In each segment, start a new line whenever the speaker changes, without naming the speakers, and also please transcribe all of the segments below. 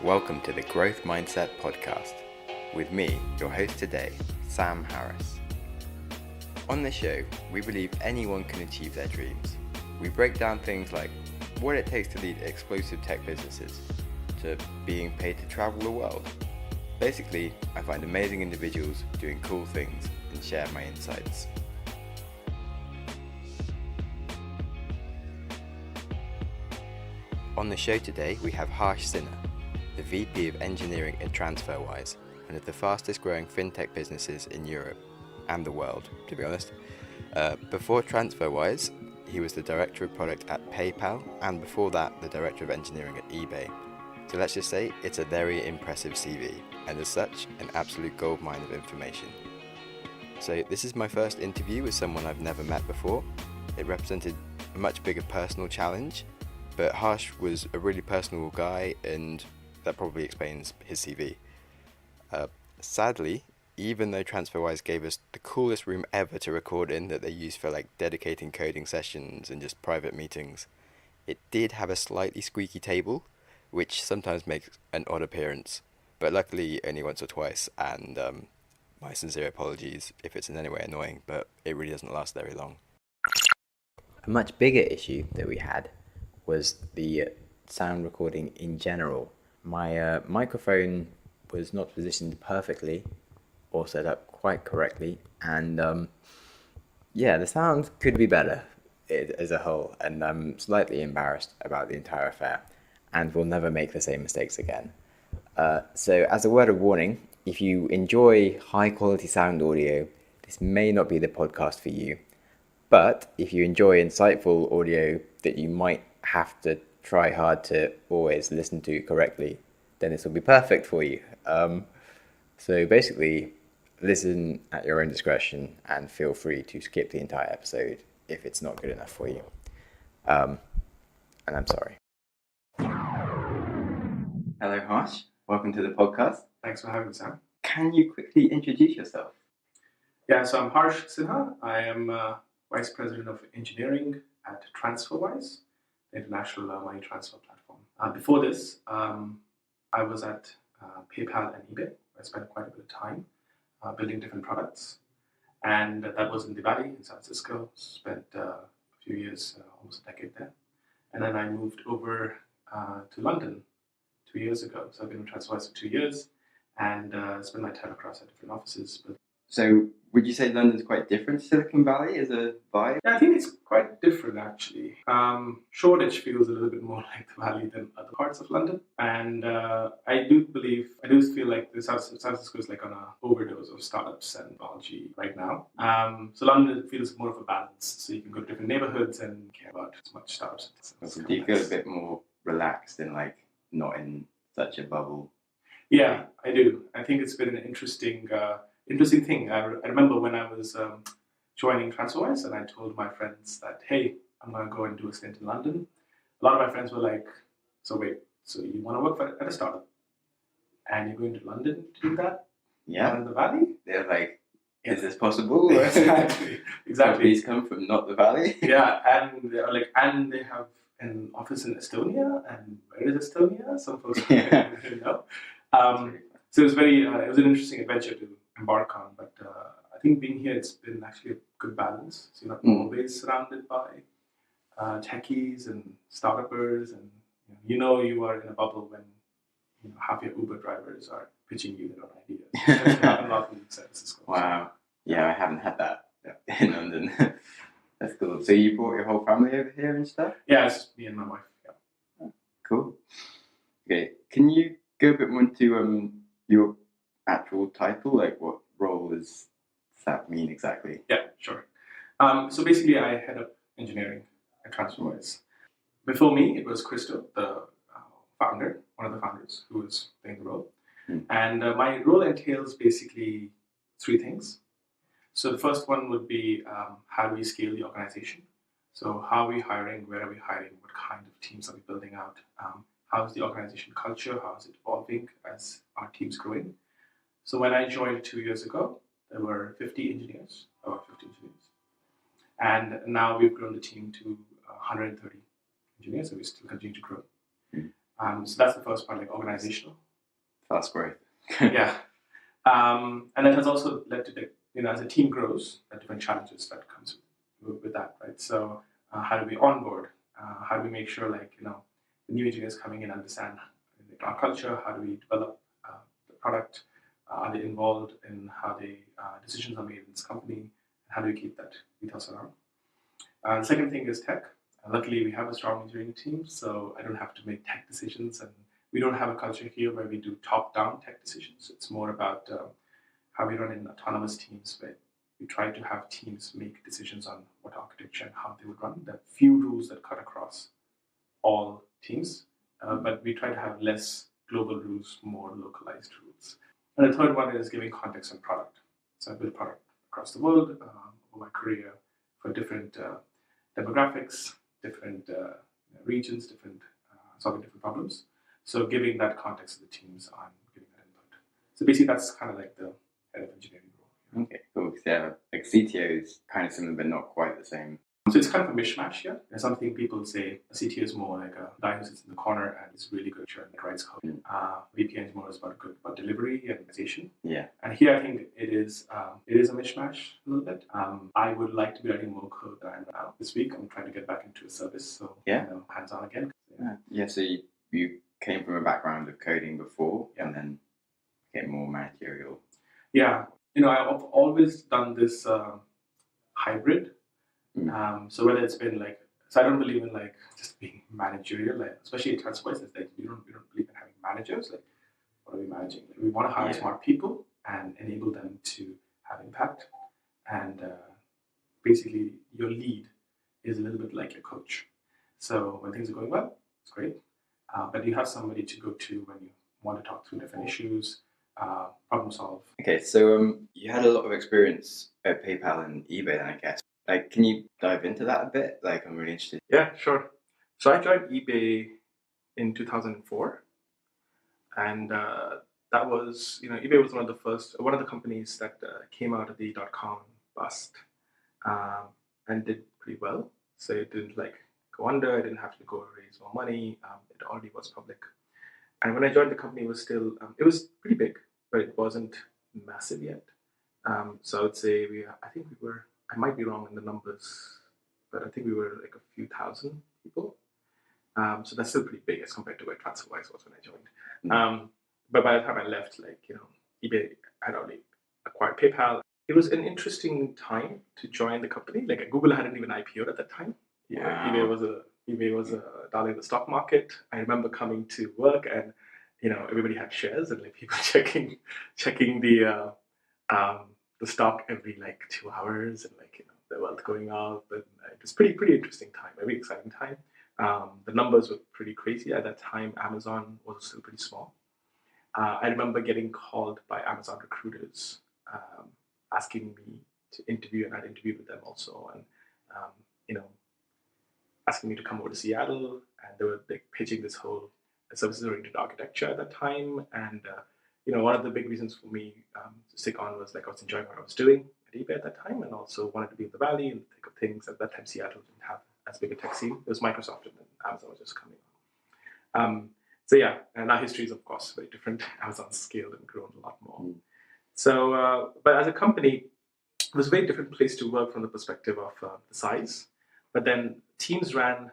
Welcome to the Growth Mindset Podcast with me, your host today, Sam Harris. On this show, we believe anyone can achieve their dreams. We break down things like what it takes to lead explosive tech businesses, to being paid to travel the world. Basically, I find amazing individuals doing cool things and share my insights. On the show today, we have Sinha, the VP of Engineering at Transferwise, one of the fastest growing fintech businesses in Europe and the world, to be honest. Before Transferwise, he was the Director of Product at PayPal, and before that, the Director of Engineering at eBay. So let's just say it's a very impressive CV, and as such, an absolute goldmine of information. So this is my first interview with someone I've never met before. It represented a much bigger personal challenge, but Harsh was a really personal guy, and that probably explains his CV. Sadly, even though Transferwise gave us the coolest room ever to record in that they use for like dedicating coding sessions and just private meetings, it did have a slightly squeaky table, which sometimes makes an odd appearance, but luckily only once or twice, and my sincere apologies if it's in any way annoying, but it really doesn't last very long. A much bigger issue that we had was the sound recording in general. My microphone was not positioned perfectly or set up quite correctly, and the sound could be better as a whole, and I'm slightly embarrassed about the entire affair and will never make the same mistakes again. So as a word of warning, if you enjoy high quality sound audio, this may not be the podcast for you, but if you enjoy insightful audio that you might have to try hard to always listen to correctly, then this will be perfect for you. So basically, listen at your own discretion and feel free to skip the entire episode if it's not good enough for you. And I'm sorry. Hello, Harsh. Welcome to the podcast.
Thanks for having me, Sam.
Can you quickly introduce yourself?
Yeah, so I'm Harsh Sinha. I am Vice President of Engineering at Transferwise, the international money transfer platform. Before this, I was at PayPal and eBay. I spent quite a bit of time building different products. And that was in the Valley in San Francisco. Spent a few years, almost a decade there. And then I moved over to London 2 years ago. So I've been with Transferwise for 2 years and spent my time across at different offices.
So would you say London's quite different to Silicon Valley as a vibe?
Yeah, I think it's quite different actually. Shoreditch feels a little bit more like the Valley than other parts of London. And I do feel like the San Francisco is like on an overdose of startups and technology right now. So London feels more of a balance. So you can go to different neighborhoods and care about as much startups.
So do you feel a bit more relaxed and like not in such a bubble?
Yeah, I do. I think it's been an interesting thing. I remember when I was joining Transferwise and I told my friends that, hey, I'm going to go and do a stint in London. A lot of my friends were like, so you want to work at a startup and you're going to London to do that?
Yeah.
Not in the Valley?
They're like, is this possible?
Exactly.
Please come from not the Valley.
Yeah, and they're like, and they have an office in Estonia, and where is Estonia? Some folks don't know. So it was it was an interesting adventure to embark on, but I think being here, it's been actually a good balance. So you're not always surrounded by techies and startuppers, and you are in a bubble when half your Uber drivers are pitching you their own ideas. That's not a lot in San Francisco.
Wow. Yeah, I haven't had that in London. That's cool. So you brought your whole family over here and stuff?
Yeah, it's just me and my wife. Yeah.
Cool. Okay, can you go a bit more into your actual title? Like, what role does that mean exactly?
Yeah, sure. So basically, I head up engineering at Transferwise. Before me, it was Christo, the founder, one of the founders, who was playing the role. And my role entails basically three things. So the first one would be how do we scale the organization? So how are we hiring? Where are we hiring? What kind of teams are we building out? How is the organization culture? How is it evolving as our team's growing? So when I joined 2 years ago, there were 50 engineers, about 50 engineers. And now we've grown the team to 130 engineers, so we still continue to grow. So that's the first part, like organizational.
Fast growth.
Yeah. And that has also led to, as a team grows, there are different challenges that comes with that, right? So how do we onboard? How do we make sure, the new engineers coming in understand our culture? How do we develop the product? Are they involved in how decisions are made in this company? How do we keep that ethos around? The second thing is tech. Luckily, we have a strong engineering team, so I don't have to make tech decisions, and we don't have a culture here where we do top-down tech decisions. It's more about how we run in autonomous teams, where we try to have teams make decisions on what architecture and how they would run. There are few rules that cut across all teams, but we try to have less global rules, more localized rules. And the third one is giving context on product. So I built product across the world over my career for different demographics, different regions, solving different problems. So giving that context to the teams on giving that input. So basically that's kind of like the head of engineering role.
Okay, cool. Yeah, like CTO is kind of similar, but not quite the same.
So it's kind of a mishmash here. There's something people say a CTO is more like a guy who sits in the corner and is really good at and writes code. VP is more about delivery and organization.
Yeah.
And here I think it is a mishmash a little bit. I would like to be writing more code than I am now. This week I'm trying to get back into a service, so hands-on again.
Yeah. So you came from a background of coding before, and then became more managerial.
Yeah. I've always done this hybrid. So whether it's been so I don't believe in just being managerial, especially at Transferwise, it's we don't believe in having managers. What are we managing? We want to hire smart people and enable them to have impact. And basically, your lead is a little bit like your coach. So when things are going well, it's great. But you have somebody to go to when you want to talk through different issues, problem solve.
Okay, so you had a lot of experience at PayPal and eBay, then I guess. Can you dive into that a bit? I'm really interested.
Yeah, sure. So I joined eBay in 2004, and that was, eBay was one of the companies that came out of the .com bust and did pretty well. So it didn't go under. I didn't have to go raise more money. It already was public. And when I joined, the company was still, it was pretty big, but it wasn't massive yet. So I would say I might be wrong in the numbers, but I think we were a few thousand people. So that's still pretty big as compared to where Transferwise was when I joined. But by the time I left, eBay had already acquired PayPal. It was an interesting time to join the company. Google hadn't even IPO'd at that time. Yeah, wow. eBay was a dollar in the stock market. I remember coming to work and everybody had shares and people checking the stock every 2 hours and the wealth going up. But it was pretty interesting time, very exciting time. The numbers were pretty crazy at that time. Amazon was still pretty small. I remember getting called by Amazon recruiters asking me to interview, and I'd interviewed with them also, and asking me to come over to Seattle, and they were pitching this whole services-oriented architecture at that time. And one of the big reasons for me to stick on was I was enjoying what I was doing at eBay at that time, and also wanted to be in the Valley and the thick of things. At that time, Seattle didn't have as big a tech scene. It was Microsoft, and then Amazon was just coming on. So yeah, and our history is of course very different. Amazon's scaled and grown a lot more. So, but as a company, it was a very different place to work from the perspective of the size. But then teams ran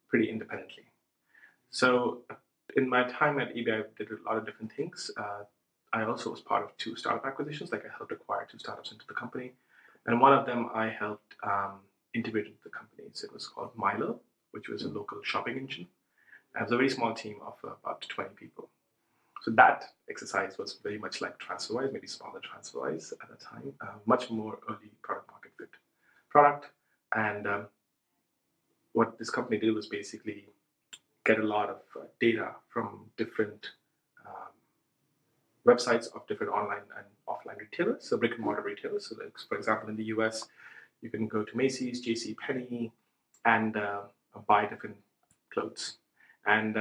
pretty independently. So in my time at eBay, I did a lot of different things. I also was part of 2 startup acquisitions. I helped acquire 2 startups into the company. And one of them I helped integrate into the company. So it was called Milo, which was a local shopping engine. And it was a very small team of about 20 people. So that exercise was very much like Transferwise, maybe smaller Transferwise at the time, much more early product market fit product. And what this company did was basically get a lot of data from different websites of different online and offline retailers, so brick and mortar retailers. So for example, in the US, you can go to Macy's, JCPenney, and buy different clothes. And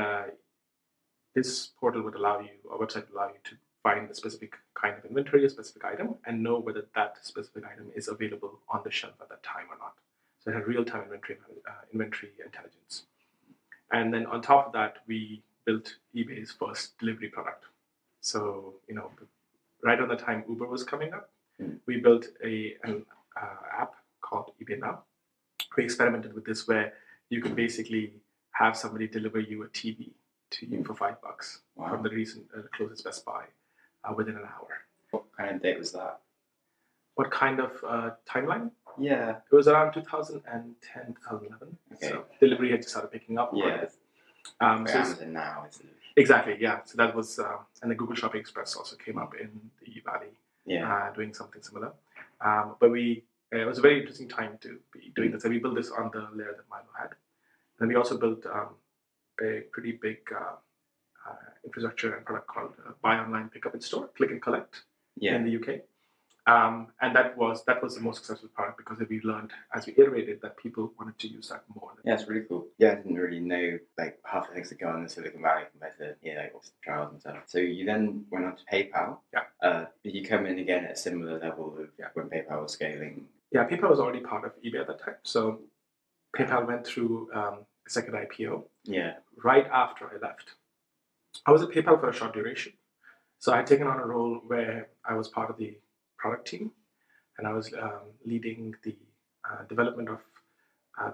this portal would allow you, or website would allow you to find a specific kind of inventory, a specific item, and know whether that specific item is available on the shelf at that time or not. So it had real-time inventory intelligence. And then on top of that, we built eBay's first delivery product. So, right on the time Uber was coming up, we built an app called eBay Now. We experimented with this where you could basically have somebody deliver you a TV to you for $5 from the closest Best Buy within an hour.
What kind of date was that?
What kind of timeline?
Yeah.
It was around 2010, 2011.
Okay.
So delivery had just started picking up.
Yeah.
So
Amazon now, isn't it?
Exactly, yeah. So that was, and the Google Shopping Express also came up in the Valley, doing something similar. But it was a very interesting time to be doing this. And we built this on the layer that Milo had. And we also built a pretty big infrastructure and product called Buy Online, Pick Up in Store, Click and Collect in the UK. And that was the most successful product because we learned as we iterated that people wanted to use that more.
Yeah, it's really cool. Yeah, I didn't really know like half the things that go on in Silicon Valley compared to like trials and stuff. So you then went on to PayPal.
Yeah.
Did you come in again at a similar level of when PayPal was scaling?
Yeah, PayPal was already part of eBay at that time. So PayPal went through a second IPO.
Yeah.
Right after I left, I was at PayPal for a short duration. So I had taken on a role where I was part of the product team, and I was leading the development of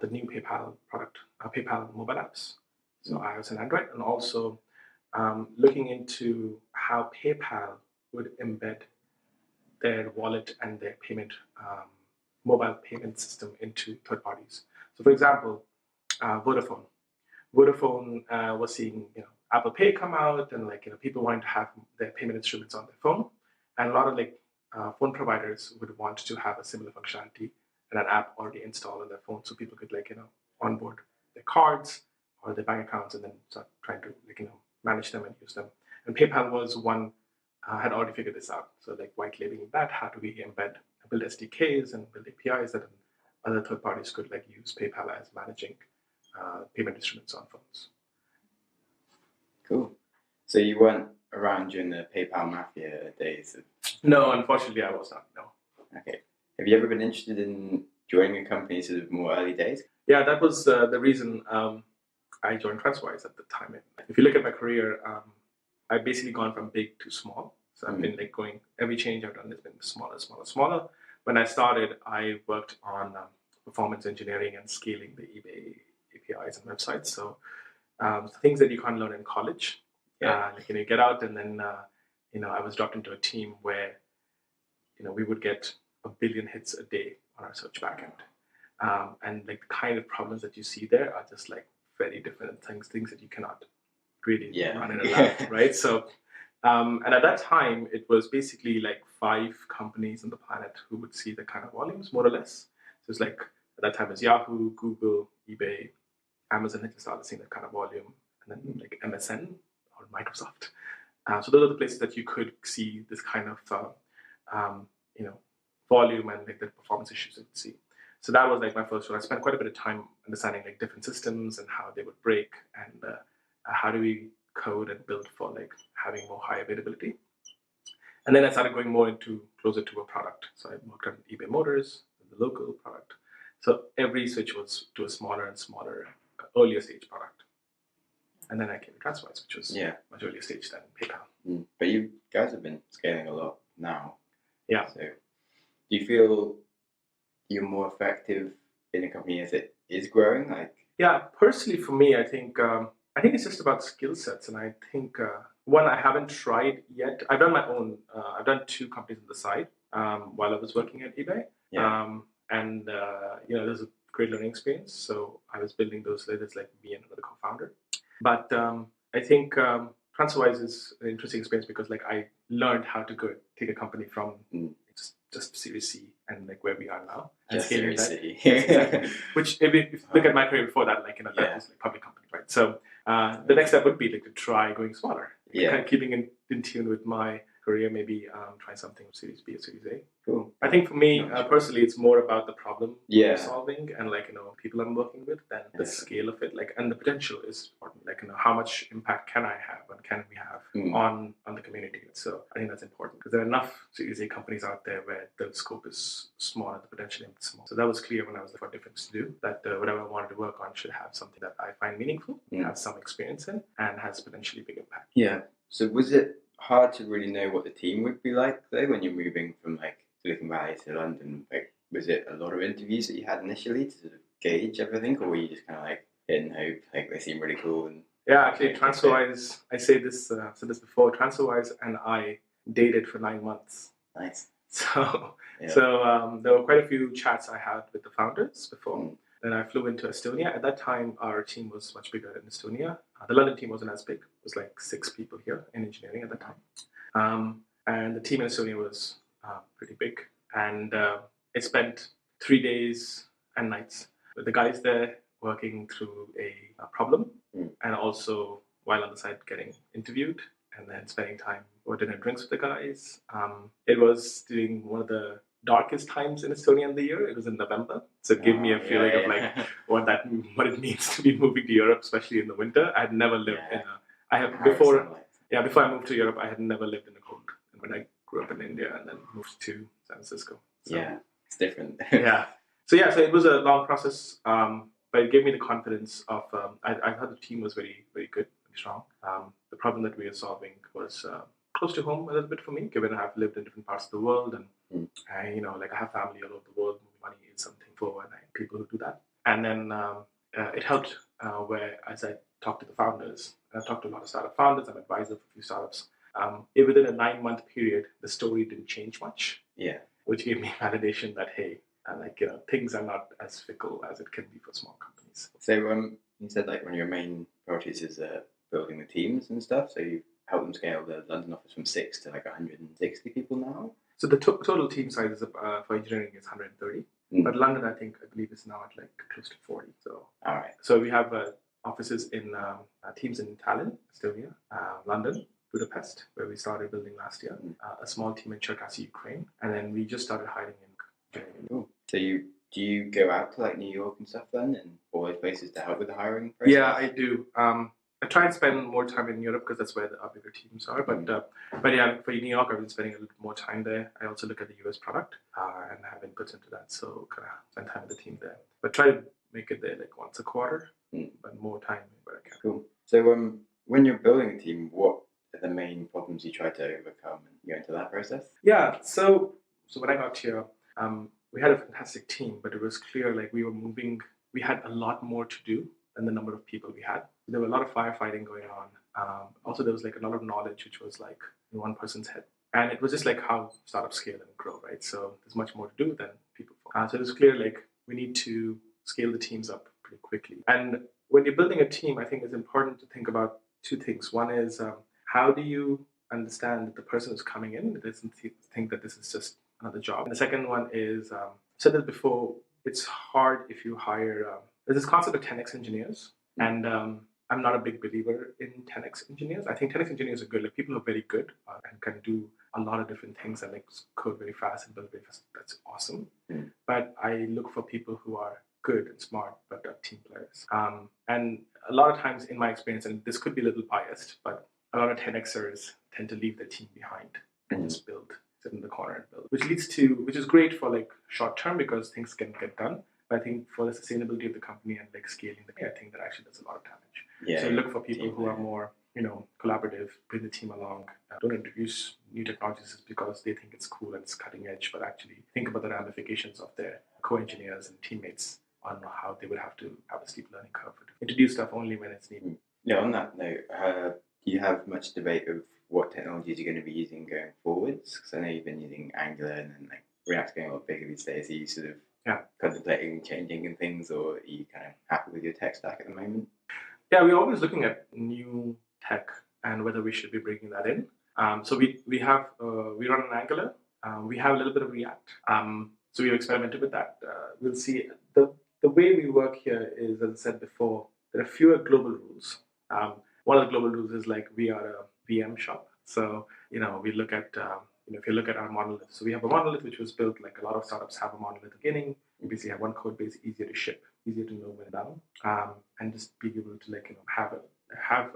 the new PayPal product, PayPal mobile apps. So iOS and Android, and also looking into how PayPal would embed their wallet and their payment mobile payment system into third parties. So, for example, Vodafone. Vodafone was seeing Apple Pay come out, and people wanting to have their payment instruments on their phone, and a lot of phone providers would want to have a similar functionality and an app already installed on their phone, so people could onboard their cards or their bank accounts and then start trying to manage them and use them. And PayPal was one had already figured this out. So white labeling that, how do we build SDKs and build APIs that other third parties could use PayPal as managing payment instruments on phones.
Cool. So you weren't around during the PayPal Mafia days?
No, unfortunately, I was not. No.
Okay. Have you ever been interested in joining a company sort of more early days?
Yeah, that was the reason I joined Transferwise at the time. If you look at my career, I've basically gone from big to small. So I've been going, every change I've done has been smaller, smaller, smaller. When I started, I worked on performance engineering and scaling the eBay APIs and websites. So things that you can't learn in college.
Yeah.
You get out, and then I was dropped into a team where we would get 1 billion hits a day on our search backend, and the kind of problems that you see there are just very different things that you cannot really run in a lab, right? So, and at that time, it was basically 5 companies on the planet who would see the kind of volumes, more or less. So it's at that time it was Yahoo, Google, eBay, Amazon had just started seeing that kind of volume, and then MSN or Microsoft. So those are the places that you could see this kind of volume and the performance issues that you see. So that was my first role. I spent quite a bit of time understanding different systems and how they would break, and how do we code and build for having more high availability. And then I started going more closer to a product. So I worked on eBay Motors, the local product. So every switch was to a smaller and smaller, earlier stage product. And then I came to Transferwise, which was much earlier stage than PayPal.
But you guys have been scaling a lot now.
Yeah.
So do you feel you're more effective in a company as it is growing?
Yeah, personally for me, I think it's just about skill sets. And I think one I haven't tried yet. I've done my own. I've done 2 companies on the side while I was working at eBay.
Yeah.
And there's a great learning experience. So I was building those later, me and another co-founder. But I think Transferwise is an interesting experience because I learned how to take a company from just Series C and where we are now. And
just Series C.
Yes, exactly. Which if you look at my career before that, that was public company, right? So the next step would be to try going smaller. Kind of keeping in tune with my career, maybe try something with Series B or Series A.
Cool.
I think for me personally, it's more about the problem solving and people I'm working with than the scale of it. And the potential is important. How much impact can I have, and can we have on the community. So I think that's important because there are enough Series A companies out there where the scope is small and the potential is small. So that was clear when I was looking for different things to do, that whatever I wanted to work on should have something that I find meaningful, have some experience in, and has potentially big impact.
Yeah. So was it hard to really know what the team would be like though when you're moving from like Silicon Valley to London? Like, was it a lot of interviews that you had initially to sort of gauge everything, or were you just kind of like hit and hope, like they seem really cool? And
yeah, actually, Transferwise, I say this, said this before, Transferwise and I dated for 9 months.
Nice.
So, there were quite a few chats I had with the founders before. Then I flew into Estonia. At that time, our team was much bigger in Estonia. The London team wasn't as big. It was like 6 people here in engineering at that time. And the team in Estonia was pretty big. And I spent 3 days and nights with the guys there working through a problem, and also while on the side getting interviewed, and then spending time for dinner and drinks with the guys. It was during one of the darkest times in Estonia in the year. It was in November, so it gave me a feeling of like what it means to be moving to Europe, especially in the winter. I had never lived before I moved to Europe. I had never lived in the cold, and when I grew up in India and then moved to San Francisco. So,
it's different.
So it was a long process, but it gave me the confidence of. I thought the team was very, very good, very strong. The problem that we were solving was close to home a little bit for me, given I've lived in different parts of the world, and I have family all over the world. Moving money is something for people who do that. And then it helped where as I talked to the founders, and I talked to a lot of startup founders. I'm an advisor for a few startups. Within a 9-month period, the story didn't change much. Which gave me validation that hey, things are not as fickle as it can be for small companies.
So you said like one of your main priorities is building the teams and stuff. So you help them scale the London office from 6 to like 160 people now.
So the total team size is, for engineering is 130, but London I believe is now at like close to 40. So
all right.
So we have offices in teams in Tallinn, Estonia, London, Budapest, where we started building last year, a small team in Cherkasy, Ukraine, and then we just started hiring in.
Cool. So do you go out to like New York and stuff then, and all those places to help with the hiring process?
Yeah, I do. I try and spend more time in Europe because that's where our bigger teams are. But yeah, for New York, I've been spending a little more time there. I also look at the US product and have inputs into that, so kind of spend time with the team there. But try to make it there like once a quarter, but more time where I can.
Cool. So when you're building a team, what are the main problems you try to overcome and go into that process?
Yeah. So when I got here, we had a fantastic team, but it was clear like we were moving. We had a lot more to do than the number of people we had. There were a lot of firefighting going on. Also, there was like a lot of knowledge which was like in one person's head, and it was just like how startups scale and grow, right? So there's much more to do than people. So it was clear like we need to scale the teams up pretty quickly. And when you're building a team, I think it's important to think about 2 things. One is how do you understand that the person who's coming in doesn't think that this is just another job. And the second one is, I said this before, it's hard if you hire, there's this concept of 10x engineers, and I'm not a big believer in 10x engineers. I think 10x engineers are good, like people who are very good and can do a lot of different things and like code very fast and build very fast. That's awesome. But I look for people who are good and smart, but are team players. And a lot of times in my experience, and this could be a little biased, but a lot of 10xers tend to leave their team behind and just sit in the corner and build, which is great for like short term because things can get done. But I think for the sustainability of the company and like scaling I think that actually does a lot of damage. So look for people who are more, collaborative, bring the team along. Don't introduce new technologies just because they think it's cool and it's cutting edge, but actually think about the ramifications of their co-engineers and teammates on how they would have to have a steep learning curve. Introduce stuff only when it's needed.
Yeah, on that note, do you have much debate of what technologies you're going to be using going forwards? Because I know you've been using Angular and then like React's getting a lot bigger these days. Are you sort of contemplating changing and things, or are you kind of happy with your tech stack at the moment?
Yeah, we're always looking at new tech and whether we should be bringing that in. So we run on Angular. We have a little bit of React. So we've experimented with that. We'll see. The way we work here is, as I said before, there are fewer global rules. One of the global rules is like we are a VM shop. So we look at if you look at our monolith. So we have a monolith which was built like a lot of startups have a monolith beginning. You basically have one code base, easier to ship, easier to know when down, and just be able to have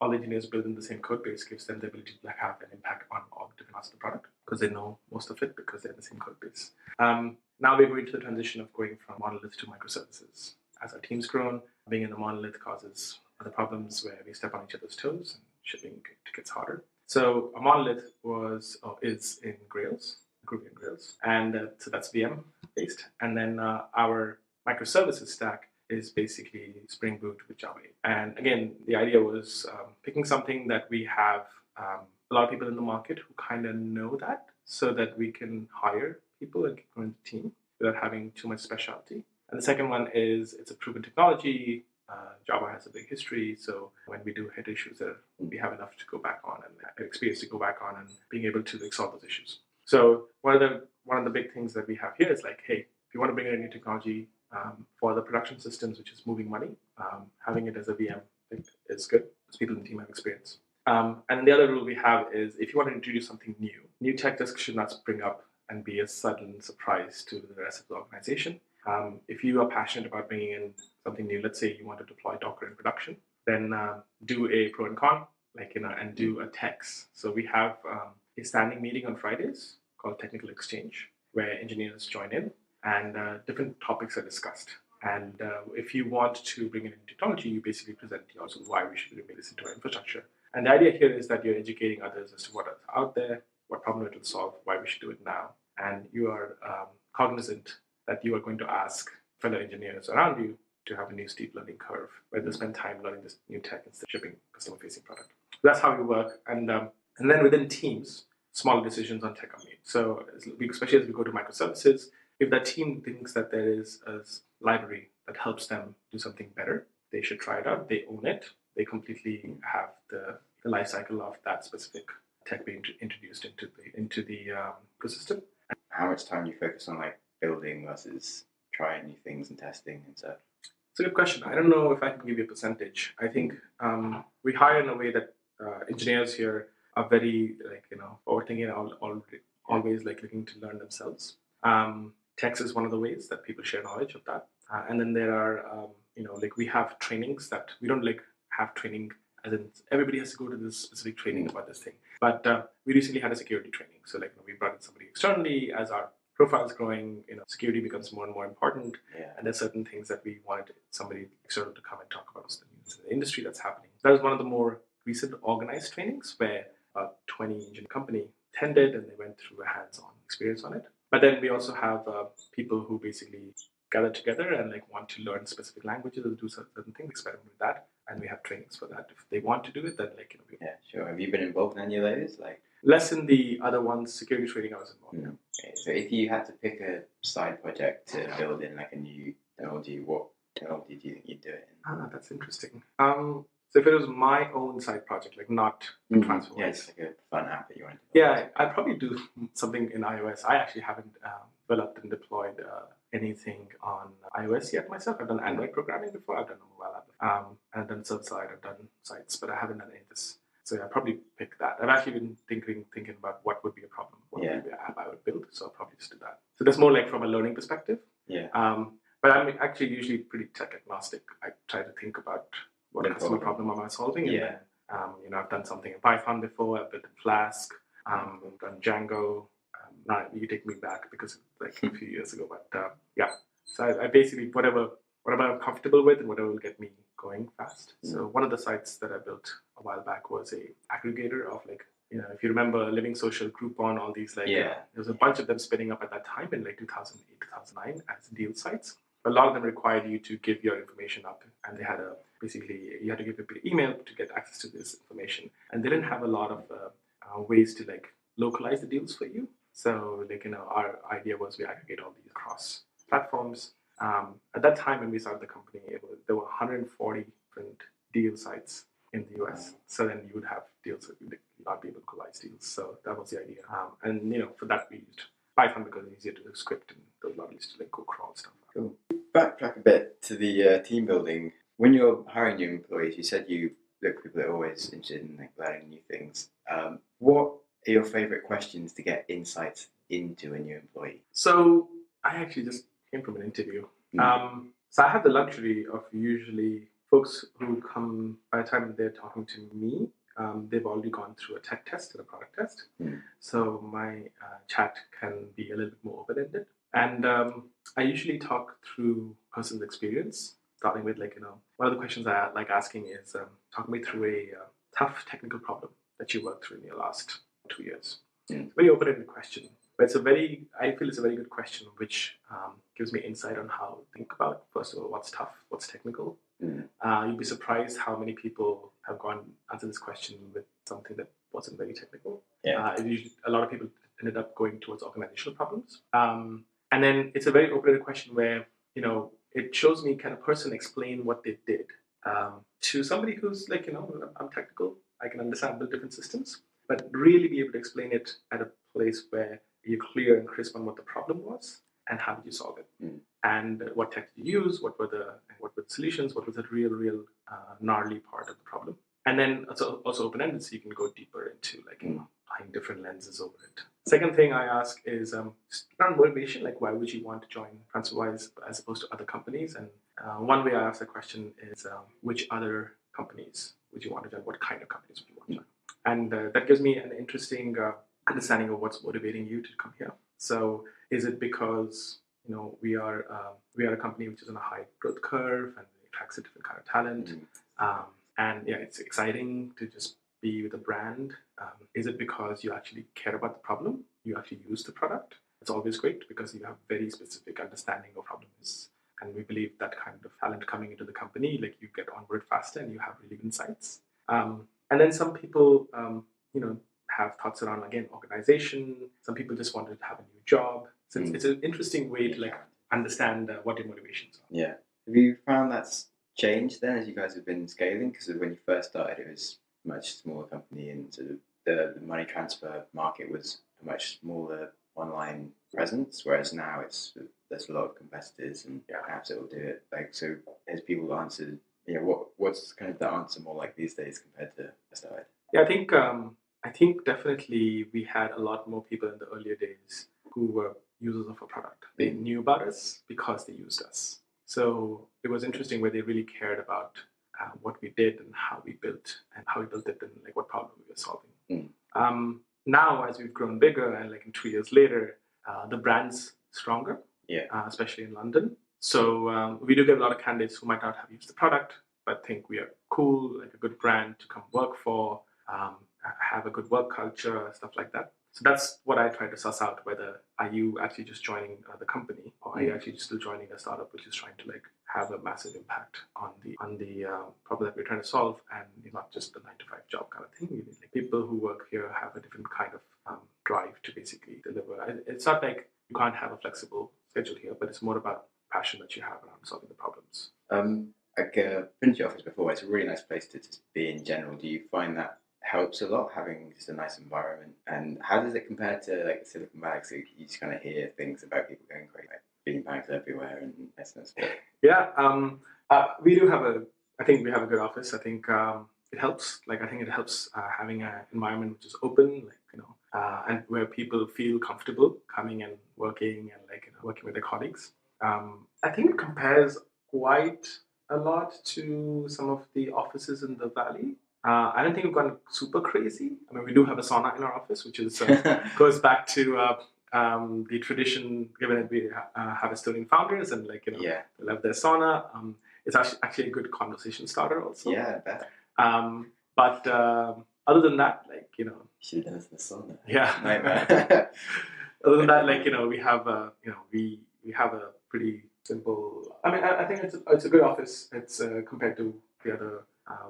all the engineers building the same code base gives them the ability to have an impact on all the different parts of the product because they know most of it because they're in the same code base. Now we're going to the transition of going from monolith to microservices. As our team's grown, being in a monolith causes other problems where we step on each other's toes and shipping gets harder. So a monolith is in Grails, Groovy and Grails, and so that's VM based. And then our microservices stack is basically Spring Boot with Java 8. And again, the idea was picking something that we have a lot of people in the market who kind of know that, so that we can hire people and grow the team without having too much specialty. And the second one is it's a proven technology. Java has a big history, so when we do hit issues, we have enough to go back on and experience to go back on and being able to solve those issues. So one of the big things that we have here is like, hey, if you want to bring in a new technology for the production systems, which is moving money, having it as a VM is good because people in the team have experience. And then the other rule we have is if you want to introduce something new tech desk should not spring up and be a sudden surprise to the rest of the organization. If you are passionate about bringing in something new, let's say you want to deploy Docker in production, then do a pro and con, and do a text. So we have a standing meeting on Fridays called Technical Exchange, where engineers join in and different topics are discussed. And if you want to bring in a new technology, you basically present also why we should bring this into our infrastructure. And the idea here is that you're educating others as to what is out there, what problem it will solve, why we should do it now. And you are cognizant that you are going to ask fellow engineers around you to have a new steep learning curve, where they spend time learning this new tech instead of shipping customer-facing product. That's how we work. And then within teams, smaller decisions on tech are made. So especially as we go to microservices, if that team thinks that there is a library that helps them do something better, they should try it out. They own it. They completely have the life cycle of that specific tech being introduced into the ecosystem.
How much time do you focus on building versus trying new things and testing and stuff?
It's a good question. I don't know if I can give you a percentage. I think we hire in a way that engineers here are very overthinking, always looking to learn themselves. Text is one of the ways that people share knowledge of that. And then there are, we have trainings that we don't have training as in everybody has to go to this specific training about this thing. But we recently had a security training. So we brought in somebody externally. As our profile is growing, security becomes more and more important.
Yeah.
And there's certain things that we wanted somebody external to come and talk about the news in the industry that's happening. That was one of the more recent organized trainings where a 20-engine company attended and they went through a hands-on experience on it. But then we also have people who basically gather together and want to learn specific languages or do certain things, experiment with that, and we have trainings for that. If they want to do it, then
yeah, sure. Have you been involved in any of those?
Less in the other ones, security training I was involved in.
Okay. So if you had to pick a side project to build in a new technology, what technology do you think you'd do it in?
That's interesting. So if it was my own side project, not Transferwise.
Yeah, it's a fun app that you want to
build. Yeah, I'd probably do something in iOS. I actually haven't developed and deployed anything on iOS yet myself. I've done Android programming before. I've done a mobile app. And I've done server-side. I've done sites, but I haven't done any of this. So I'd probably pick that. I've actually been thinking about what would be a problem, what would be an app I would build. So I'll probably just do that. So that's more from a learning perspective.
Yeah.
But I'm actually usually pretty tech agnostic. I try to think about what customer problem am I solving?
Yeah.
And then, I've done something in Python before. I've built in Flask. I've done Django. Now you take me back because it's a few years ago. But yeah, so I basically whatever I'm comfortable with and whatever will get me going fast. So one of the sites that I built a while back was a aggregator of if you remember Living Social, Groupon, all these there was a bunch of them spinning up at that time in 2008, 2009 as deal sites. A lot of them required you to give your information up, and they had you had to give your email to get access to this information, and they didn't have a lot of ways to localize the deals for you. So our idea was we aggregate all these across platforms. At that time when we started the company, there were 140 different deal sites in the US. So then you would have deals that you would not be able to localize deals. So that was the idea. And for that we used Python because it's easier to do script and there was a lot of ways to go crawl stuff.
Cool. Backtrack a bit to the team building. When you're hiring new employees, you said you look for people that are always interested in learning new things. What are your favorite questions to get insights into a new employee? So
I actually just came from an interview. So I have the luxury of usually folks who come, by the time they're talking to me, they've already gone through a tech test and a product test. So my chat can be a little bit more open-ended. And I usually talk through person's experience, starting with one of the questions I like asking is, talk me through a tough technical problem that you worked through in your last 2 years. It's a very open-ended question, but I feel it's a very good question, which gives me insight on how to think about, first of all, what's tough, what's technical. You'd be surprised how many people have answered this question with something that wasn't very technical. A lot of people ended up going towards organizational problems. And then it's a very open-ended question where, it shows me, can a person explain what they did to somebody who's I'm technical, I can understand, build different systems, but really be able to explain it at a place where you're clear and crisp on what the problem was and how did you solve it, and what tech did you use, what were the solutions, what was the real gnarly part of the problem, and then also open-ended, so you can go deeper into applying different lenses over it. Second thing I ask is around motivation, why would you want to join Transferwise as opposed to other companies? And one way I ask the question is, which other companies would you want to join? What kind of companies would you want to join? And that gives me an interesting understanding of what's motivating you to come here. So is it because we are a company which is on a high growth curve and it attracts a different kind of talent, and it's exciting to just be with a brand? Is it because you actually care about the problem? You actually use the product? It's always great because you have very specific understanding of problems. And we believe that kind of talent coming into the company, you get onboard faster and you have really good insights. And then some people, have thoughts around, again, organization. Some people just wanted to have a new job. So it's an interesting way to understand what your motivations are.
Yeah. Have you found that's changed then as you guys have been scaling? Because when you first started, it was a much smaller company, and sort of the money transfer market was a much smaller online presence, whereas now there's a lot of competitors and apps that will do it. So as people answered, what's kind of the answer more like these days compared to the start?
Yeah, I think definitely we had a lot more people in the earlier days who were users of a product. They knew about us because they used us. So it was interesting where they really cared about what we did and how we built it and what problem we were solving. Now, as we've grown bigger and in 2 years later, the brand's stronger, especially in London. So we do get a lot of candidates who might not have used the product, but think we are cool, a good brand to come work for, have a good work culture, stuff like that. So that's what I try to suss out, whether are you actually just joining the company, or are you actually still joining a startup which is trying to have a massive impact on the problem that we're trying to solve, and not just a 9-to-5 job kind of thing. People who work here have a different kind of drive to basically deliver. It's not like you can't have a flexible schedule here, but it's more about passion that you have around solving the problems.
I've been to your office before. It's a really nice place to just be in general. Do you find that helps a lot, having just a nice environment? And how does it compare to Silicon Valley? So you just kind of hear things about people going crazy, beanbags everywhere and that sort of stuff.
Yeah, we do I think we have a good office. I think it helps. I think it helps having an environment which is open, and where people feel comfortable coming and working and working with their colleagues. I think it compares quite a lot to some of the offices in the Valley. I don't think we've gone super crazy. I mean, we do have a sauna in our office, which is goes back to the tradition, given that we have Estonian founders and they love their sauna. It's actually a good conversation starter also.
Yeah, I bet.
But other than that,
she does the sauna.
Yeah. Other than that, we have we have a pretty simple. I mean, I think it's a good office. It's compared to the other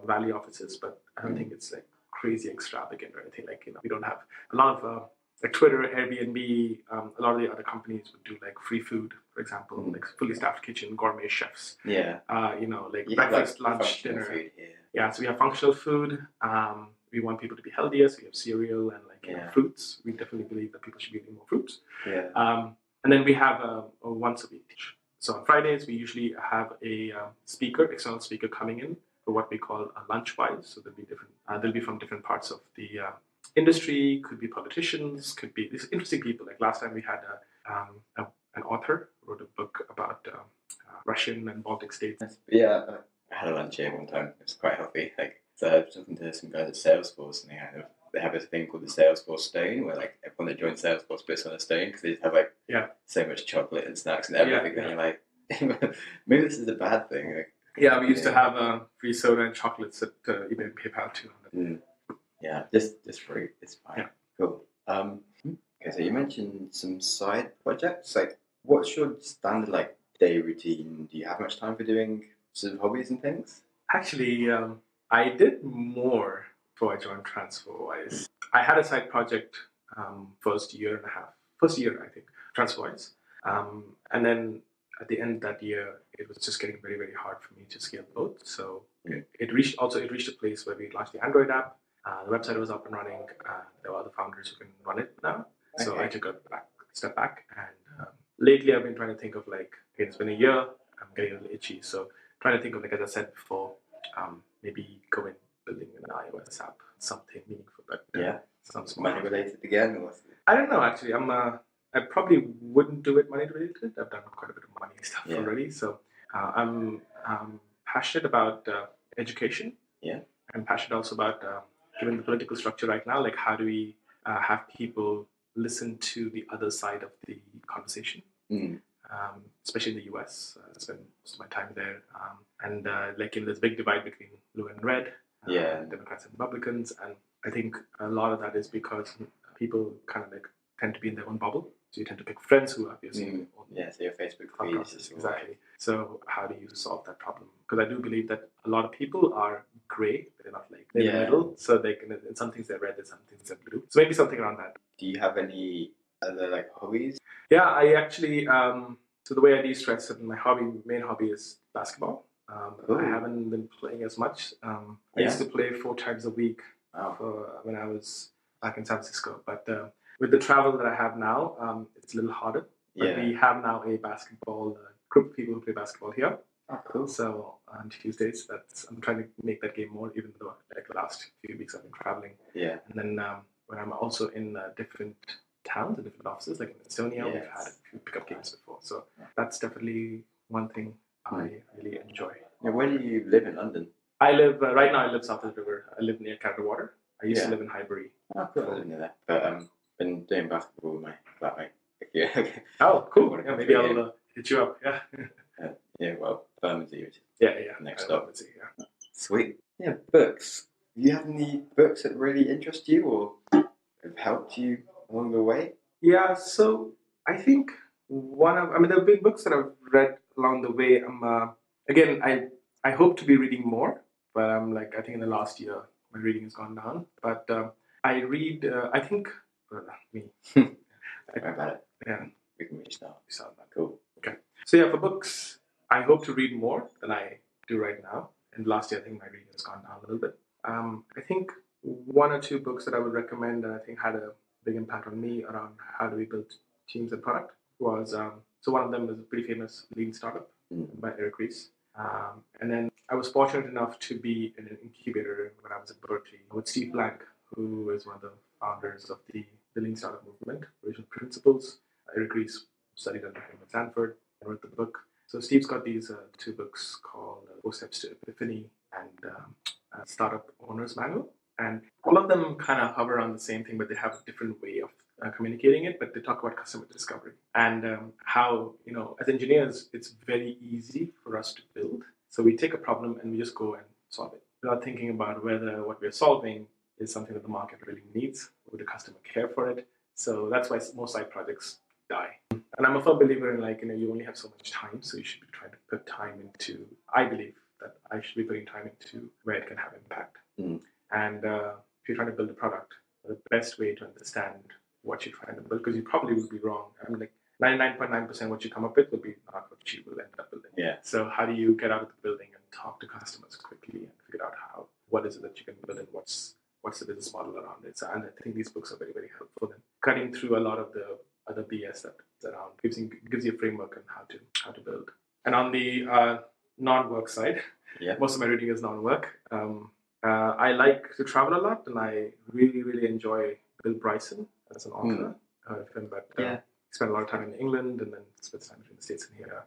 Valley offices, but I don't think it's crazy extravagant or anything. We don't have a lot of Twitter, Airbnb. A lot of the other companies would do free food, for example, fully staffed kitchen, gourmet chefs.
Yeah.
Breakfast, lunch, dinner.
Food here.
Yeah, so we have functional food. We want people to be healthier, so we have cereal and fruits. We definitely believe that people should be eating more fruits.
Yeah.
And then we have a once a week. So on Fridays, we usually have a external speaker coming in for what we call a lunchwise. So they'll be from different parts of the industry. Could be politicians. Could be these interesting people. Last time we had an author who wrote a book about Russian and Baltic states.
Yeah, I had a lunch here one time. It was quite healthy. Like, so I was talking to some guys at Salesforce, and they have a thing called the Salesforce Stone, where like everyone that joins Salesforce puts on a stone because they just have like so much chocolate and snacks and everything. And you're like, maybe this is a bad thing. Like,
Yeah, we used to have free soda and chocolates at even PayPal too.
Yeah, just free. It's fine.
Yeah.
Cool. Okay, so you mentioned some side projects. Like, what's your standard like day routine? Do you have much time for doing sort of hobbies and things?
Actually, I did more before I joined Transferwise. I had a side project first year, I think, Transferwise. And then at the end of that year, it was just getting very, very hard for me to scale both. So it reached a place where we launched the Android app. The website was up and running. There were other founders who can run it now. So I took a step back. And lately, I've been trying to think of like, okay, it's been a year. I'm getting a little itchy. So trying to think of, like, as I said before, maybe going building an iOS app, something meaningful. But sounds
money related again, or
I don't know. Actually, I probably wouldn't do it money related. I've done quite a bit of money stuff already. So I'm passionate about education. Yeah. I'm passionate also about given the political structure right now. Like, how do we have people listen to the other side of the conversation? Especially in the US. I spend most of my time there. And there's a big divide between blue and red, Democrats and Republicans. And I think a lot of that is because people kind of like tend to be in their own bubble. So you tend to pick friends who have your same
so your Facebook feed is
exactly. So how do you solve that problem? Because I do believe that a lot of people are grey. They're not like they're in the middle. So they can, in some things they're red, in some things they're blue. So maybe something around that.
Do you have any other like hobbies?
Yeah, I actually. So the way I de-stress, and my main hobby is basketball. I haven't been playing as much. I used to play 4 times a week when I was back in San Francisco. But with the travel that I have now, it's a little harder. But we have now a basketball group of people who play basketball here.
Oh, cool.
So on Tuesdays, I'm trying to make that game more, even though like the last few weeks I've been traveling. Yeah. And then when I'm also in different towns and different offices, like in Estonia, we've had a few pickup games before. So that's definitely one thing I really enjoy.
Yeah, where do you live in London?
I live, right now I live south of the river. I live near Canada Water. I used to live in Highbury.
Oh, cool. I live near there. But been doing basketball with my flatmate.
Oh, cool. Yeah, maybe I'll hit you up. Yeah.
Well, Bermondsey.
Yeah.
Next stop.
Yeah.
Sweet. Yeah, books. Do you have any books that really interest you or have helped you along the way?
Yeah, so I think there have been books that I've read along the way. Again, I hope to be reading more, but I think in the last year my reading has gone down. But I read, I think, me.
How about it?
Yeah.
We can reach that.
Cool. Okay. So yeah, for books, I hope to read more than I do right now. And last year, I think my reading has gone down a little bit. I think 1 or 2 books that I would recommend that I think had a big impact on me around how do we build teams and product was, so one of them is a pretty famous Lean Startup by Eric Ries. And then I was fortunate enough to be in an incubator when I was at Berkeley with Steve Blank, who is one of the founders of the Lean Startup movement, Original Principles. Eric Ries studied under him at Stanford and wrote the book. So Steve's got these 2 books called 4 Steps to Epiphany and Startup Owner's Manual. And all of them kind of hover around the same thing, but they have a different way of communicating it. But they talk about customer discovery and how, as engineers, it's very easy for us to build. So we take a problem and we just go and solve it without thinking about whether what we're solving is something that the market really needs. Would the customer care for it? So that's why most side projects die. And I'm a firm believer in you only have so much time, so you should be trying to put time into. I believe that I should be putting time into where it can have impact. And if you're trying to build a product, the best way to understand what you're trying to build, because you probably would be wrong. 99.9% what you come up with will be not what you will end up building. Yeah. So how do you get out of the building and talk to customers quickly and figure out what is it that you can build and what's the business model around it? So, and I think these books are very, very helpful in cutting through a lot of the other BS that's around. Gives you a framework on how to build. And on the non-work side, most of my reading is non-work. I like to travel a lot, and I really, really enjoy Bill Bryson as an author. Spent a lot of time in England and then spent time between the States and here.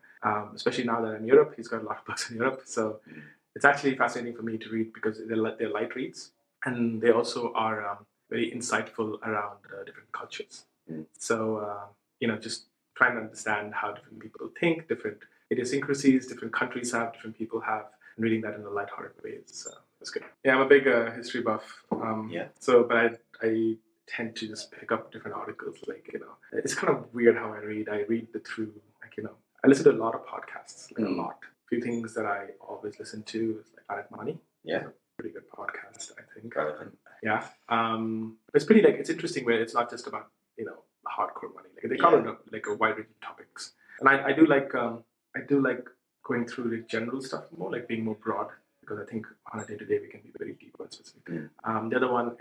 Especially now that I'm in Europe, he's got a lot of books in Europe. So it's actually fascinating for me to read because they're light reads, and they also are very insightful around different cultures. So, just trying to understand how different people think, different idiosyncrasies, different countries have, different people have, and reading that in a lighthearted way is good. Yeah, I'm a big history buff. So, but I tend to just pick up different articles. It's kind of weird how I read. I read through, I listen to a lot of podcasts, a lot. A few things that I always listen to is like Planet Money.
Yeah.
Pretty good podcast, I think.
Relevant.
Yeah. It's pretty it's interesting where it's not just about, hardcore money. Like they cover a wide range of topics. And I do like going through the general stuff more, like being more broad, because I think on a day-to-day we can be very deep and specific. The other one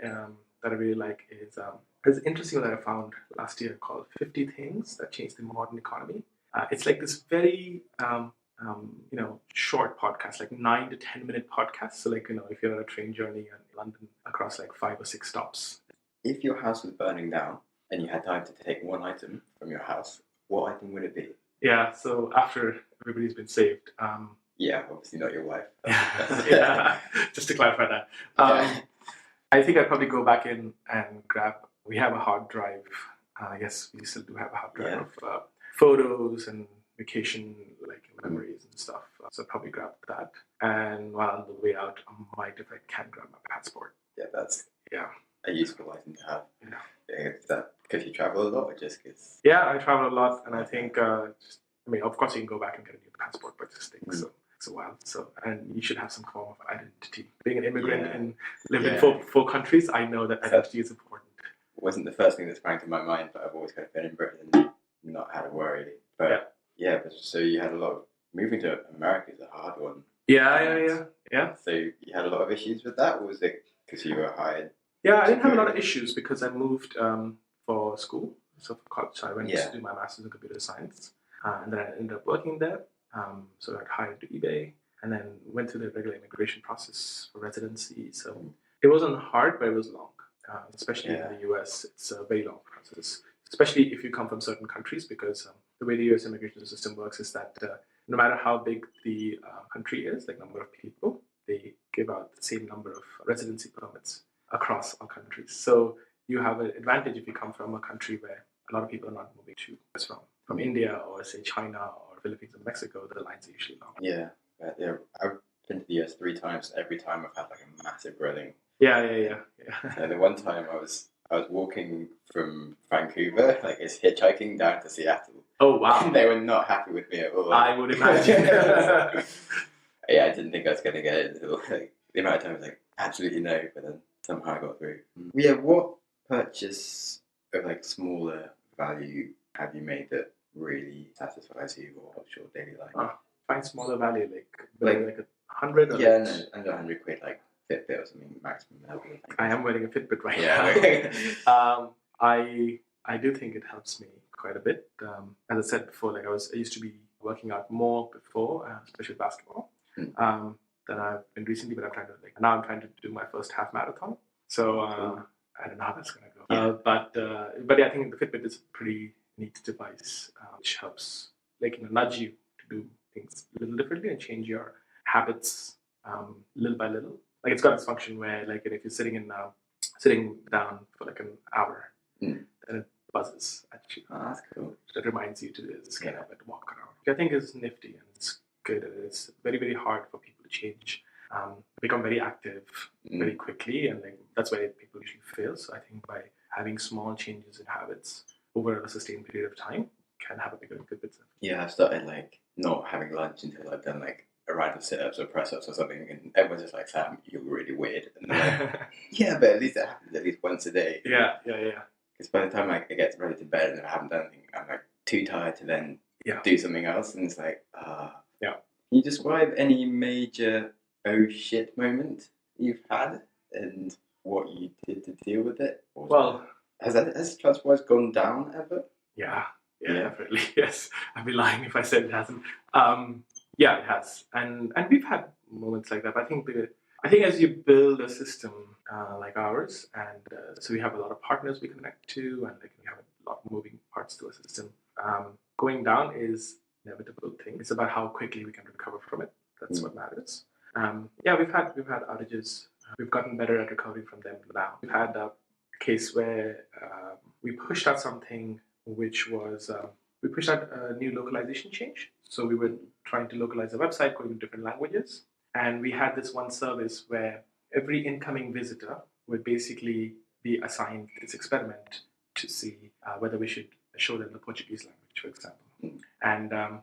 that I really like is it's interesting that I found last year called 50 Things That Changed the Modern Economy. It's like this very short podcast, like 9 to 10 minute podcast. So if you're on a train journey in London across 5 or 6 stops.
If your house was burning down and you had time to take one item from your house, what item would it be?
Yeah, so after everybody's been saved.
Yeah, obviously not your wife.
Yeah, just to clarify that. I think I'd probably go back in and grab, we have a hard drive. I guess we still do have a hard drive of photos and vacation memories and stuff. So I'd probably grab that. And while on the way out, I might, if I can, grab my passport.
Yeah, that's a useful item to have. Is that because you travel a lot or just because?
Yeah, I travel a lot, and I think, of course you can go back and get a new passport, but just takes a while. So, and you should have some form of identity. Being an immigrant and living in four countries, I know that identity is important.
It wasn't the first thing that sprang to my mind, but I've always kind of been in Britain and not had a worry. But so you had a lot of, moving to America is a hard one.
Yeah.
So you had a lot of issues with that, or was it because you were hired?
Yeah, I didn't have a lot of issues because I moved for school, so for college. I went to do my master's in computer science, and then I ended up working there. So I got hired to eBay, and then went through the regular immigration process for residency. So it wasn't hard, but it was long. Especially in the US, it's a very long process, especially if you come from certain countries, because the way the US immigration system works is that no matter how big the country is, like number of people, they give out the same number of residency permits across all countries. So you have an advantage if you come from a country where a lot of people are not moving to. From India or say China or Philippines and Mexico, the lines are usually long.
Yeah. I've been to the US 3 times. Every time I've had a massive grilling.
Yeah.
And the one time I was walking from Vancouver, it's hitchhiking down to Seattle.
Oh wow!
And they were not happy with me at all.
I would imagine.
I didn't think I was going to get it until the amount of time I was absolutely no, but then somehow I got through. Yeah, what purchase of smaller value have you made that really satisfies you or helps your daily life?
Find smaller value, like 100 or
under 100 quid, like Fitbit or something maximum level.
I am wearing a Fitbit right now. I do think it helps me quite a bit. As I said before, I used to be working out more before, especially basketball, than I've been recently. But I'm trying to do my first half marathon. So I don't know how that's going to go. But I think the Fitbit is a pretty neat device, which helps nudge you to do things a little differently and change your habits little by little. It's got this function where if you're sitting down for an hour, then it buzzes at you.
That's cool.
That reminds you to just get up and walk around. Which I think is nifty and it's good. And it's very, very hard for people to change, become very active very quickly, and that's why people usually fail. So I think by having small changes in habits over a sustained period of time can have a good business.
Yeah, I've started not having lunch until I've done a round of sit-ups or press-ups or something, and everyone's just like, Sam, you're really weird. And yeah, but at least it happens at least once a day.
Yeah.
Because by the time I get ready to bed and I haven't done anything, I'm too tired to then do something else, and it's
Yeah.
Can you describe any major oh shit moment you've had and what you did to deal with it?
Well,
has Transferwise gone down ever?
Yeah, definitely. Yes, I'd be lying if I said it hasn't. Yeah, it has, and we've had moments like that. But I think as you build a system like ours, and so we have a lot of partners we connect to, and we have a lot of moving parts to a system. Going down is an inevitable thing. It's about how quickly we can recover from it. That's what matters. we've had outages. We've gotten better at recovering from them now. We've had a case where we pushed out something which was we pushed out a new localization change. So we were trying to localize the website going in different languages, and we had this one service where every incoming visitor would basically be assigned this experiment to see whether we should show them the Portuguese language, for example. And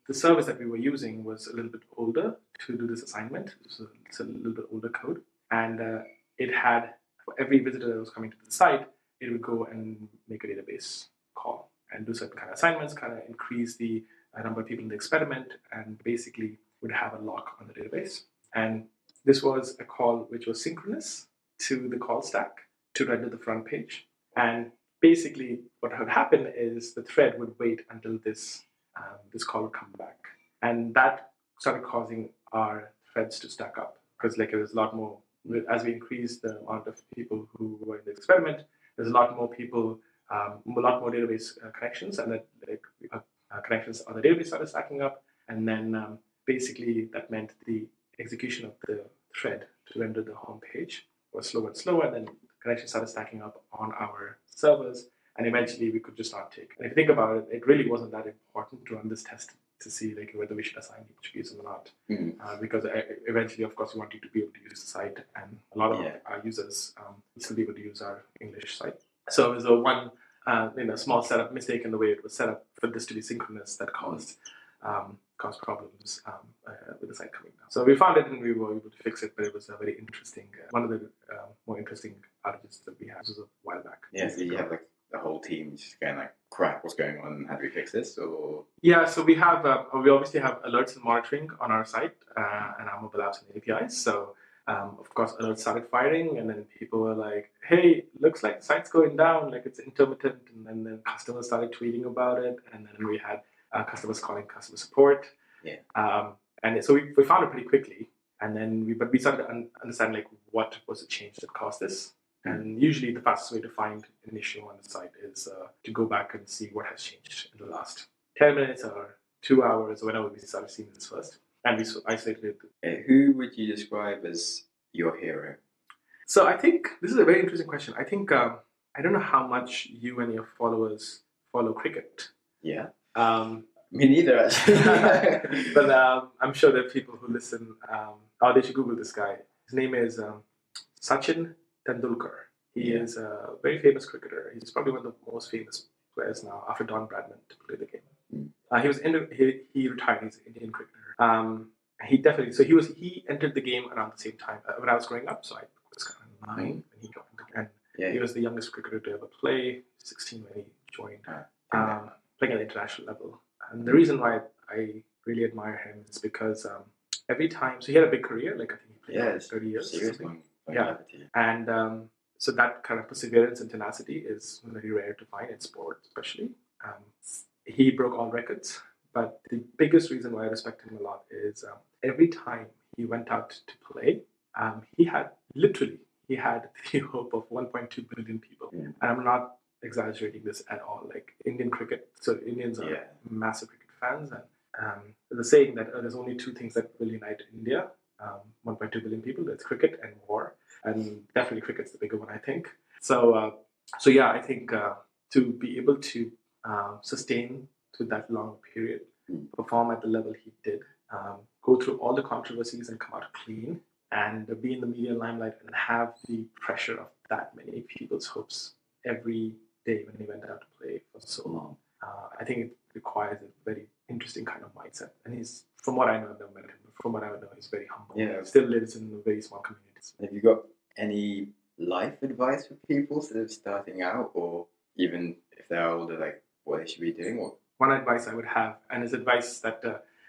the service that we were using was a little bit older to do this assignment. So it's a little bit older code. And it had, for every visitor that was coming to the site, it would go and make a database call and do certain kind of assignments, kind of increase the number of people in the experiment, and basically would have a lock on the database. And this was a call which was synchronous to the call stack to render the front page. And basically what would happen is the thread would wait until this call would come back. And that started causing our threads to stack up, because like it was a lot more, as we increased the amount of people who were in the experiment, there's a lot more people, a lot more database connections, and that connections on the database started stacking up. And then basically that meant the execution of the thread to render the home page was slower and slower, and then connections started stacking up on our servers, and eventually we could just not take. And if you think about it, it really wasn't that important to run this test to see like whether we should assign Portuguese or not, because eventually, of course, we wanted to be able to use the site, and a lot of our users would still be able to use our English site. So it was a one small setup mistake in the way it was set up for this to be synchronous that caused problems with the site coming down. So we found it and we were able to fix it, but it was a very interesting, one of the more interesting outages that we had. This was a while back.
Yeah, so you have like the whole team just going like, crap, what's going on? How do we fix this? Or
yeah, so we have we obviously have alerts and monitoring on our site and our mobile apps and APIs. So of course, alerts started firing, and then people were like, "Hey, looks like the site's going down, like it's intermittent." And then customers started tweeting about it, and then we had customers calling customer support.
Yeah.
And so we found it pretty quickly, and then we started to understand like what was the change that caused this. And usually the fastest way to find an issue on the site is to go back and see what has changed in the last 10 minutes or 2 hours or whenever we started seeing this first. And we isolated it.
Who would you describe as your hero?
So I think this is a very interesting question. I think I don't know how much you and your followers follow cricket.
Yeah. Me neither, actually.
But I'm sure there are people who listen. They should Google this guy. His name is Sachin Tendulkar. He is a very famous cricketer. He's probably one of the most famous players now after Don Bradman to play the game. He retired. He's an Indian cricketer. He entered the game around the same time when I was growing up. So I was kind of 9 when he joined. And he was the youngest cricketer to ever play. 16 when he joined, playing at the international level. And the reason why I really admire him is because every time, so he had a big career. Like I think he played 30 years.
Seriously.
And so that kind of perseverance and tenacity is very rare to find in sport, especially. He broke all records, but the biggest reason why I respect him a lot is every time he went out to play, he had the hope of 1.2 billion people. And I'm not exaggerating this at all. Like Indian cricket, so Indians are massive cricket fans, and there's a saying that there's only two things that will unite India. 1.2 billion people. That's cricket and war, and definitely cricket's the bigger one, I think. So yeah, I think to be able to sustain through that long period, perform at the level he did, go through all the controversies and come out clean, and be in the media limelight and have the pressure of that many people's hopes every day when he went out to play for so long. I think it requires a very interesting kind of mindset. And he's, from what I know, I've never met him, but from what I know, he's very humble.
Yeah.
He still lives in a very small community.
Have you got any life advice for people sort of starting out, or even if they're older, like what they should be doing? Or
one advice I would have, and is advice that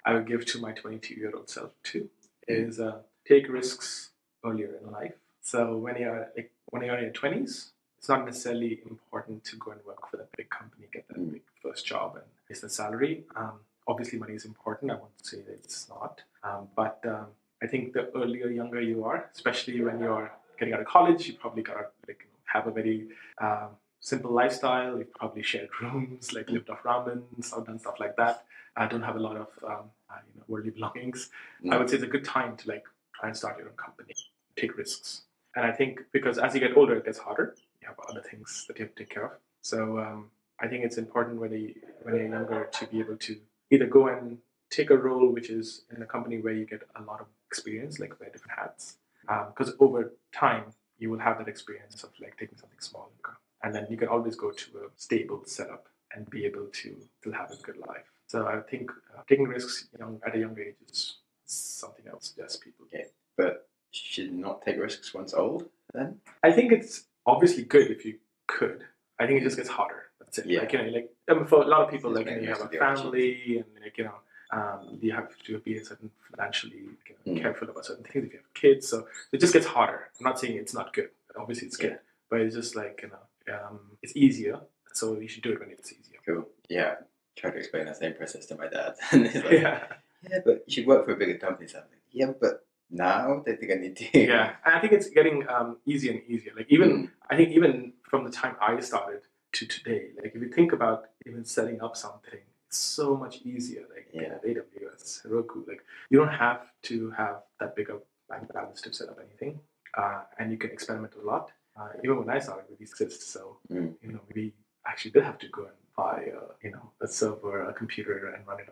I would give to my 22-year-old self too, is take risks earlier in life. So when you're in your 20s, it's not necessarily important to go and work for that big company, get that big first job and raise the salary. Obviously, money is important. I won't say that it's not. But I think the earlier, younger you are, especially when you're getting out of college, you probably gotta have a very simple lifestyle. You've probably shared rooms, lived off ramen, done stuff like that. I don't have a lot of worldly belongings, I would say it's a good time to like try and start your own company, take risks. And I think because as you get older, it gets harder. You have other things that you have to take care of. So I think it's important when you're younger to be able to either go and take a role which is in a company where you get a lot of experience, like wear different hats. Because over time, you will have that experience of like taking something small and then you can always go to a stable setup and be able to still have a good life. So I think taking risks at a young age is something else. Yes, people.
Okay, but you should not take risks once old. Then
I think it's obviously good if you could. I think it just gets harder. That's it.
Yeah.
For a lot of people,
Just
like
make
you
the
have
most
a
of the
family, and you have to be certain financially careful about certain things if you have kids. So it just gets harder. I'm not saying it's not good. Obviously, it's good, but it's just like it's easier. So you should do it when it's easier.
Cool. Yeah. Try to explain that same process to my dad, and he's like,
Yeah.
"Yeah, but you should work for a bigger company." So I'm like, "Yeah, but now they think I need to."
Yeah, and I think it's getting easier and easier. Like I think even from the time I started to today, like if you think about even setting up something, it's so much easier. Like AWS, Heroku, like you don't have to have that big of bank balance to set up anything, and you can experiment a lot. Even when I started with these exists, so we actually did have to go and buy a server, a computer, and run it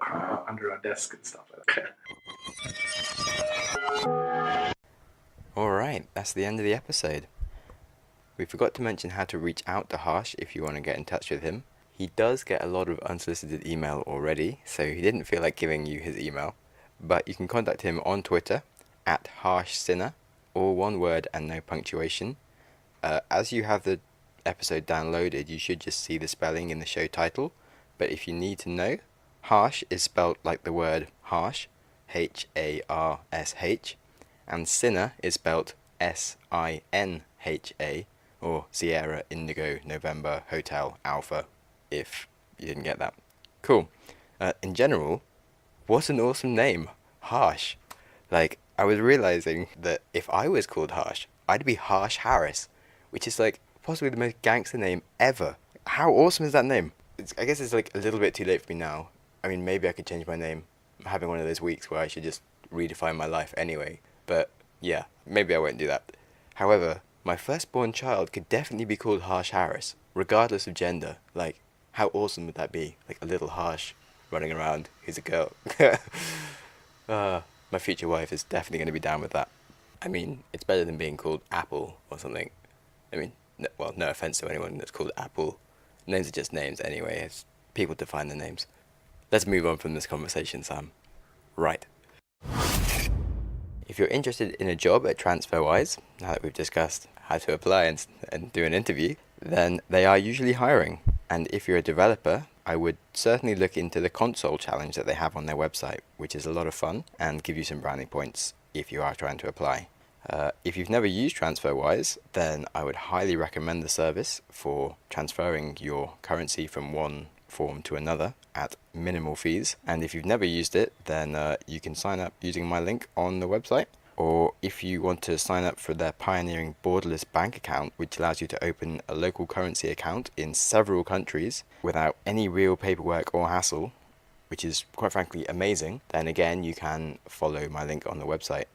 under our desk and stuff like that.
Alright, that's the end of the episode. We forgot to mention how to reach out to Harsh if you want to get in touch with him. He does get a lot of unsolicited email already, so he didn't feel like giving you his email. But you can contact him on Twitter, at Sinha, all one word and no punctuation. As you have the episode downloaded, you should just see the spelling in the show title. But if you need to know, Harsh is spelled like the word harsh, Harsh, and Sinha is spelled Sinha, or Sierra Indigo November Hotel Alpha, if you didn't get that. Cool. In general, what an awesome name, Harsh. Like, I was realizing that if I was called Harsh, I'd be Harsh Harris, which is like possibly the most gangster name ever. How awesome is that name? I guess it's like a little bit too late for me now. I mean, maybe I could change my name. I'm having one of those weeks where I should just redefine my life anyway. But yeah, maybe I won't do that. However, my firstborn child could definitely be called Harsh Harris, regardless of gender. Like, how awesome would that be? Like a little Harsh running around who's a girl. My future wife is definitely going to be down with that. I mean, it's better than being called Apple or something. I mean, no offense to anyone that's called Apple. Names are just names anyway. It's people define the names. Let's move on from this conversation, Sam. Right. If you're interested in a job at Transferwise, now that we've discussed how to apply and do an interview, then they are usually hiring. And if you're a developer, I would certainly look into the console challenge that they have on their website, which is a lot of fun and give you some brownie points if you are trying to apply. If you've never used Transferwise, then I would highly recommend the service for transferring your currency from one form to another at minimal fees. And if you've never used it, then you can sign up using my link on the website. Or if you want to sign up for their pioneering borderless bank account, which allows you to open a local currency account in several countries without any real paperwork or hassle, which is quite frankly amazing, then again you can follow my link on the website.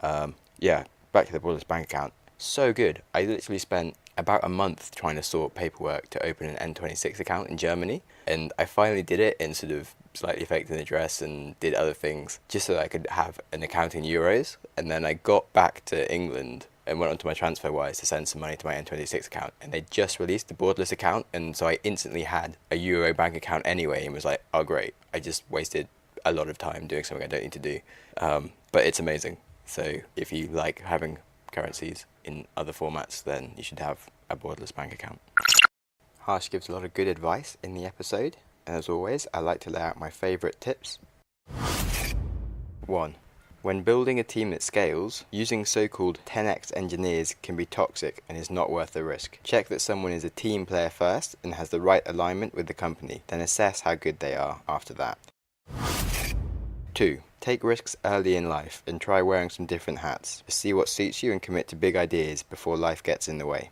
Back to the borderless bank account. So good. I literally spent about a month trying to sort paperwork to open an N26 account in Germany, and I finally did it in sort of slightly faked an address and did other things just so that I could have an account in euros. And then I got back to England and went onto my Transferwise to send some money to my N26 account, and they just released the borderless account, and so I instantly had a euro bank account anyway and was like, oh great, I just wasted a lot of time doing something I don't need to do. But it's amazing. So if you like having currencies in other formats, then you should have a borderless bank account. Harsh gives a lot of good advice in the episode, and as always, I like to lay out my favourite tips. 1. When building a team that scales, using so-called 10x engineers can be toxic and is not worth the risk. Check that someone is a team player first and has the right alignment with the company, then assess how good they are after that. 2. Take risks early in life and try wearing some different hats. See what suits you and commit to big ideas before life gets in the way.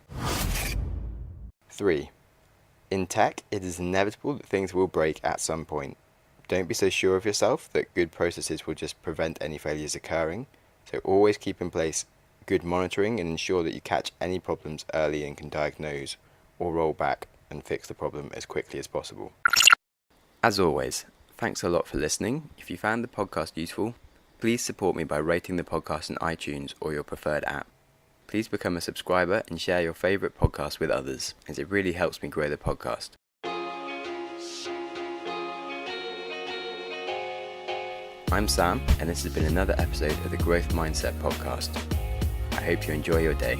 3. In tech, it is inevitable that things will break at some point. Don't be so sure of yourself that good processes will just prevent any failures occurring. So always keep in place good monitoring and ensure that you catch any problems early and can diagnose or roll back and fix the problem as quickly as possible. As always, thanks a lot for listening. If you found the podcast useful, please support me by rating the podcast in iTunes or your preferred app. Please become a subscriber and share your favourite podcast with others, as it really helps me grow the podcast. I'm Sam, and this has been another episode of the Growth Mindset Podcast. I hope you enjoy your day.